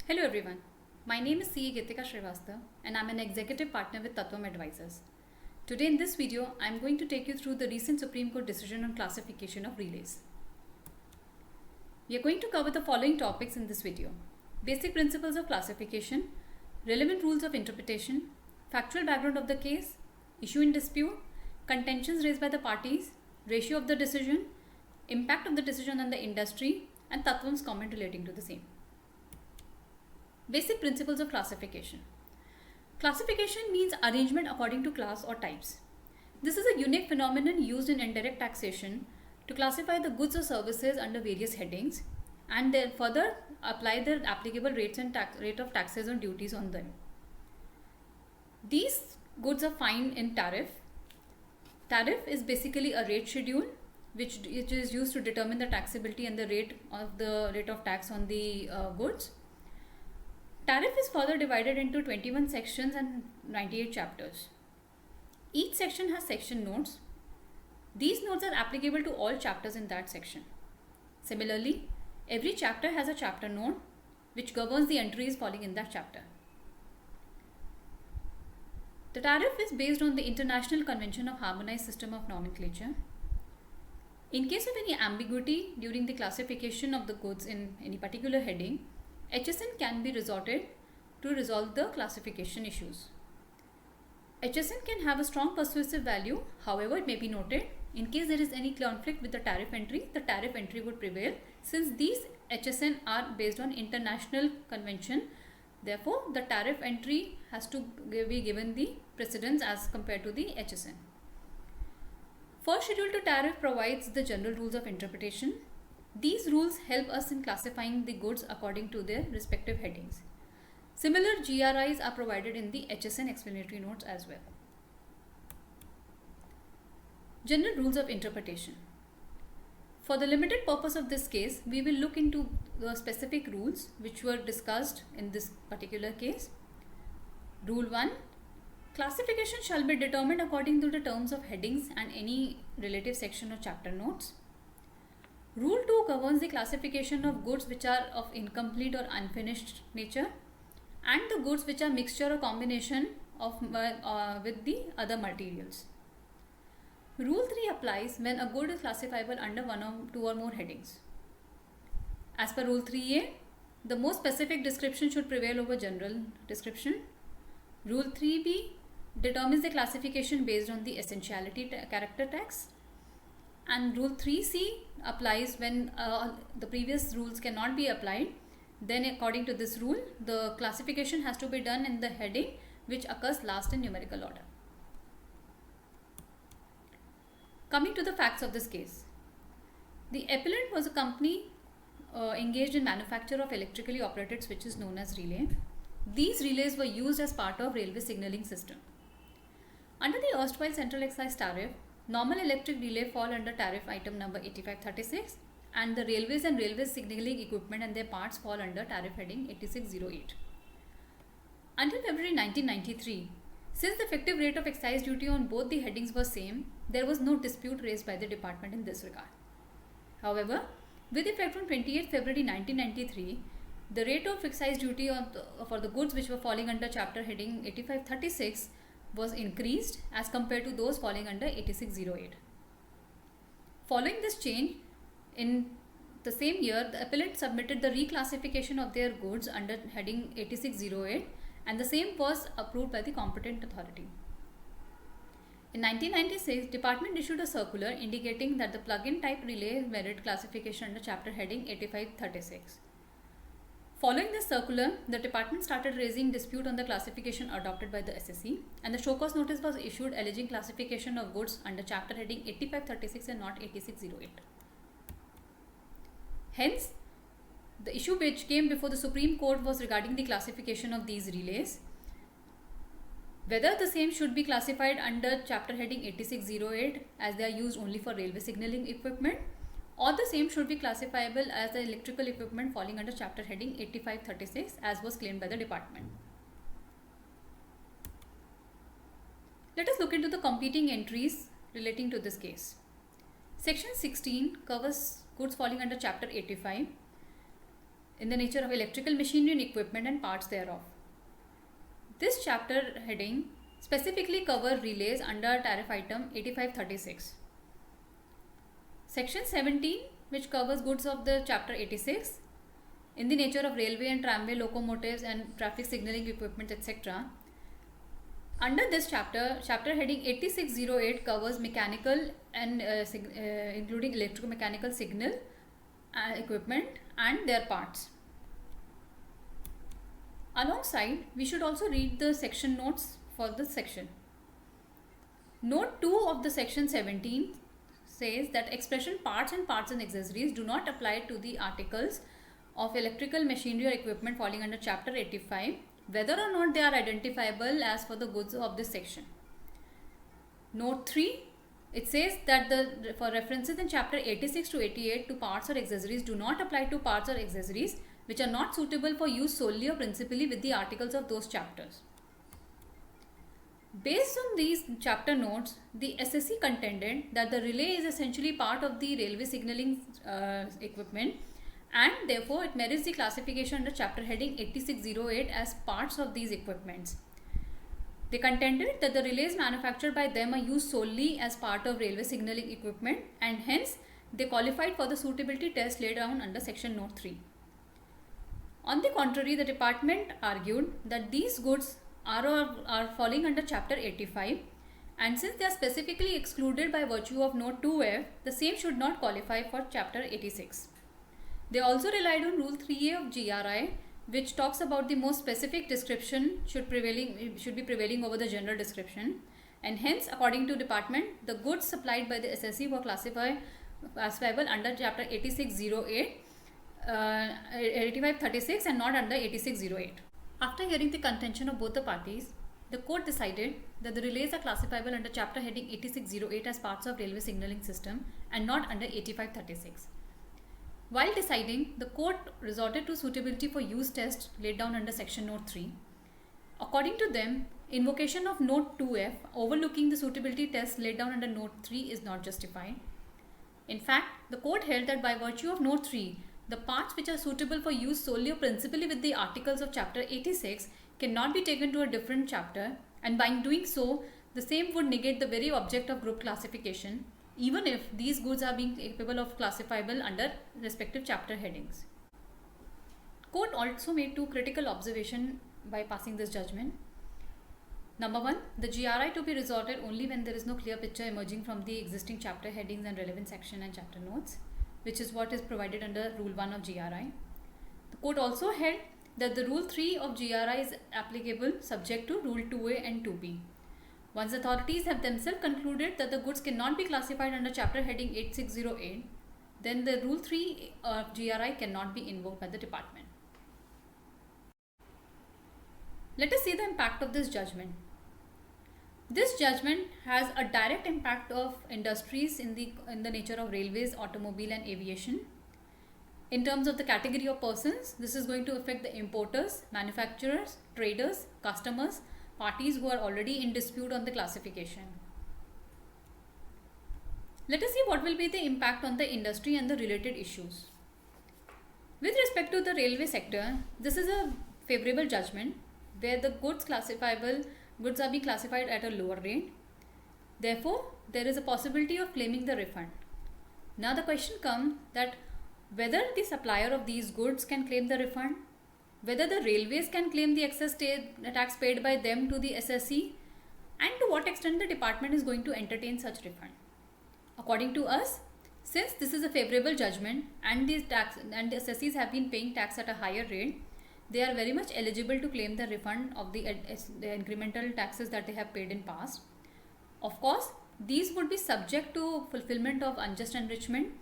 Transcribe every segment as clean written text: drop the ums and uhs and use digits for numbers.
Hello everyone. My name is CA Gitika Srivastava and I'm an executive partner with Tattvam Advisors. Today in this video, I'm going to take you through the recent Supreme Court decision on classification of relays. We are going to cover the following topics in this video: basic principles of classification, relevant rules of interpretation, factual background of the case, issue in dispute, contentions raised by the parties, ratio of the decision, impact of the decision on the industry, and Tattwam's comment relating to the same. Basic principles of classification. Classification means arrangement according to class or types. This is a unique phenomenon used in indirect taxation to classify the goods or services under various headings and then further apply the applicable rates and rate of taxes and duties on them. These goods are found in tariff. Tariff is basically a rate schedule which is used to determine the taxability and the rate of tax on the goods. Tariff is further divided into 21 sections and 98 chapters. Each section has section notes. These notes are applicable to all chapters in that section. Similarly, every chapter has a chapter note which governs the entries falling in that chapter. The tariff is based on the International Convention of Harmonized System of Nomenclature. In case of any ambiguity during the classification of the goods in any particular heading, HSN can be resorted to resolve the classification issues. HSN can have a strong persuasive value. However, it may be noted, in case there is any conflict with the tariff entry would prevail, since these HSN are based on international convention. Therefore, the tariff entry has to be given the precedence as compared to the HSN. First schedule to tariff provides the general rules of interpretation. These rules help us in classifying the goods according to their respective headings. Similar GRIs are provided in the HSN explanatory notes as well. General rules of interpretation. For the limited purpose of this case, we will look into the specific rules which were discussed in this particular case. Rule 1. Classification shall be determined according to the terms of headings and any relative section or chapter notes. Rule 2 governs the classification of goods which are of incomplete or unfinished nature and the goods which are mixture or combination of with the other materials. Rule 3 applies when a good is classifiable under one or two or more headings. As per Rule 3A, the more specific description should prevail over general description. Rule 3B determines the classification based on the essentiality character tax. And Rule 3C applies when the previous rules cannot be applied. Then according to this rule, the classification has to be done in the heading which occurs last in numerical order. Coming to the facts of this case. The appellant was a company engaged in manufacture of electrically operated switches known as relay. These relays were used as part of railway signalling system. Under the erstwhile central excise tariff, normal electric relay fall under tariff item number 8536 and the railways and railway signalling equipment and their parts fall under tariff heading 8608. Until February 1993, since the effective rate of excise duty on both the headings was same, there was no dispute raised by the department in this regard. However, with effect from 28 February 1993, the rate of excise duty for the goods which were falling under chapter heading 8536 was increased as compared to those falling under 8608. Following this change, in the same year, the appellant submitted the reclassification of their goods under heading 8608 and the same was approved by the competent authority. In 1996, department issued a circular indicating that the plug-in type relay merit classification under chapter heading 8536. Following this circular, the department started raising dispute on the classification adopted by the SSE and the show cause notice was issued alleging classification of goods under chapter heading 8536 and not 8608. Hence, the issue which came before the Supreme Court was regarding the classification of these relays. Whether the same should be classified under chapter heading 8608 as they are used only for railway signalling equipment, or the same should be classifiable as the electrical equipment falling under chapter heading 8536 as was claimed by the department. Let us look into the competing entries relating to this case. Section 16 covers goods falling under chapter 85. in the nature of electrical machinery and equipment and parts thereof. This chapter heading specifically covers relays under tariff item 8536. Section 17, which covers goods of the chapter 86 in the nature of railway and tramway locomotives and traffic signaling equipment, etc. Under this chapter heading 8608 covers mechanical and including electromechanical signal equipment and their parts. Alongside, we should also read the section notes for this section. Note 2 of the section 17 says that expression parts and accessories do not apply to the articles of electrical machinery or equipment falling under chapter 85, whether or not they are identifiable as for the goods of this section. Note 3, it says that for references in chapter 86 to 88 to parts or accessories do not apply to parts or accessories which are not suitable for use solely or principally with the articles of those chapters. Based on these chapter notes, the SSC contended that the relay is essentially part of the railway signaling equipment, and therefore it merits the classification under chapter heading 8608 as parts of these equipments. They contended that the relays manufactured by them are used solely as part of railway signaling equipment, and hence they qualified for the suitability test laid down under section note 3. On the contrary, the department argued that these goods are falling under chapter 85, and since they are specifically excluded by virtue of note 2F, the same should not qualify for chapter 86. They also relied on rule 3A of GRI, which talks about the most specific description should be prevailing over the general description, and hence according to department, the goods supplied by the SSC were classifiable under chapter 8608 8536 and not under 8608. After hearing the contention of both the parties, the court decided that the relays are classifiable under chapter heading 8608 as parts of railway signaling system and not under 8536. While deciding, the court resorted to suitability for use test laid down under section note 3. According to them, invocation of note 2F overlooking the suitability test laid down under note 3 is not justified. In fact, the court held that by virtue of note 3, the parts which are suitable for use solely or principally with the articles of chapter 86 cannot be taken to a different chapter, and by doing so, the same would negate the very object of group classification, even if these goods are being capable of classifiable under respective chapter headings. Court also made two critical observations by passing this judgment. Number 1, the GRI to be resorted only when there is no clear picture emerging from the existing chapter headings and relevant section and chapter notes, which is what is provided under Rule 1 of GRI. The court also held that the Rule 3 of GRI is applicable subject to Rule 2A and 2B. Once authorities have themselves concluded that the goods cannot be classified under chapter heading 8608, then the Rule 3 of GRI cannot be invoked by the department. Let us see the impact of this judgment. This judgment has a direct impact of industries in the nature of railways, automobile and aviation. In terms of the category of persons, this is going to affect the importers, manufacturers, traders, customers, parties who are already in dispute on the classification. Let us see what will be the impact on the industry and the related issues. With respect to the railway sector, this is a favorable judgment where the goods are being classified at a lower rate. Therefore, there is a possibility of claiming the refund. Now the question comes that whether the supplier of these goods can claim the refund, whether the railways can claim the excess tax paid by them to the SSC, and to what extent the department is going to entertain such refund. According to us, since this is a favorable judgment and the SSCs have been paying tax at a higher rate, they are very much eligible to claim the refund of the incremental taxes that they have paid in past. Of course, these would be subject to fulfillment of unjust enrichment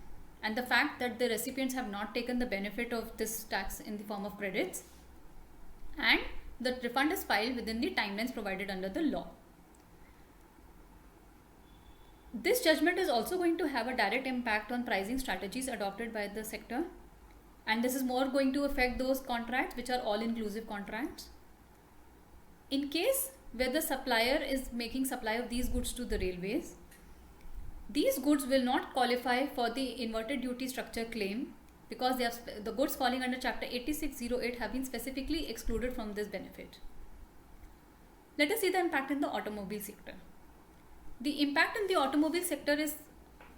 and the fact that the recipients have not taken the benefit of this tax in the form of credits, and the refund is filed within the timelines provided under the law. This judgment is also going to have a direct impact on pricing strategies adopted by the sector, and this is more going to affect those contracts which are all-inclusive contracts. In case where the supplier is making supply of these goods to the railways, these goods will not qualify for the inverted duty structure claim because the goods falling under Chapter 8608 have been specifically excluded from this benefit. Let us see the impact in the automobile sector. The impact in the automobile sector is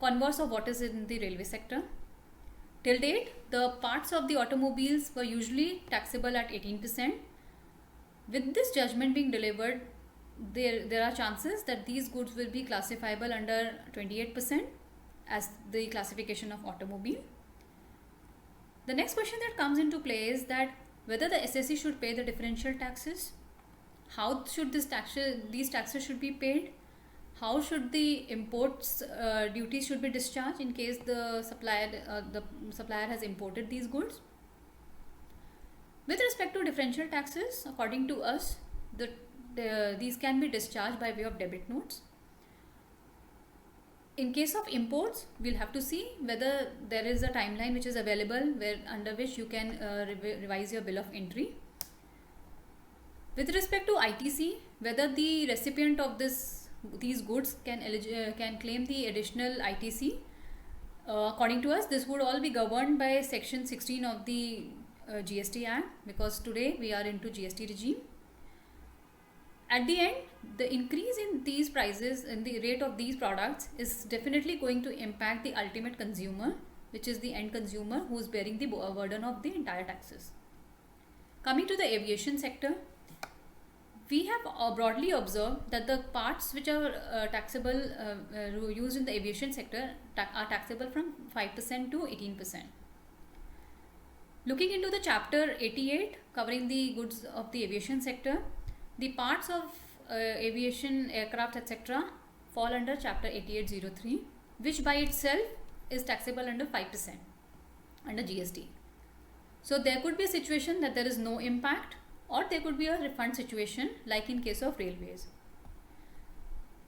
converse of what is in the railway sector. Till date, the parts of the automobiles were usually taxable at 18%. With this judgment being delivered, there are chances that these goods will be classifiable under 28% as the classification of automobile. The next question that comes into play is that whether the SSE should pay the differential taxes, how should these taxes should be paid, how should the imports duties should be discharged in case the supplier has imported these goods. With respect to differential taxes, according to us, these can be discharged by way of debit notes. In case of imports, we'll have to see whether there is a timeline which is available under which you can revise your bill of entry. With respect to ITC, whether the recipient of these goods can claim the additional ITC. According to us, this would all be governed by Section 16 of the GST Act, because today we are into GST regime. At the end, the increase in these prices and the rate of these products is definitely going to impact the ultimate consumer, which is the end consumer who is bearing the burden of the entire taxes. Coming to the aviation sector, we have broadly observed that the parts which are taxable used in the aviation sector are taxable from 5% to 18%. Looking into the Chapter 88 covering the goods of the aviation sector, the parts of aviation, aircraft, etc. fall under Chapter 8803, which by itself is taxable under 5% under GST. So there could be a situation that there is no impact, or there could be a refund situation like in case of railways.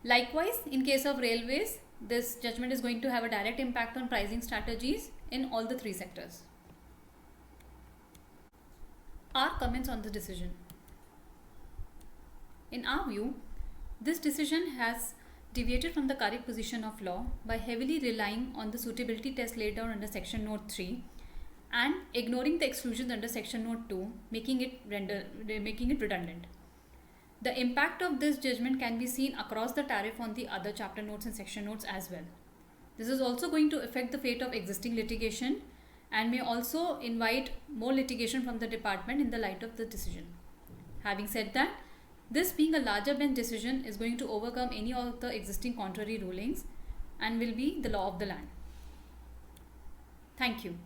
Likewise, in case of railways, this judgment is going to have a direct impact on pricing strategies in all the three sectors. Our comments on the decision. In our view, this decision has deviated from the correct position of law by heavily relying on the suitability test laid down under Section Note 3 and ignoring the exclusions under Section Note 2, making it redundant. The impact of this judgment can be seen across the tariff on the other chapter notes and section notes as well. This is also going to affect the fate of existing litigation and may also invite more litigation from the department in the light of the decision. Having said that, this being a larger bench decision is going to overcome any of the existing contrary rulings and will be the law of the land. Thank you.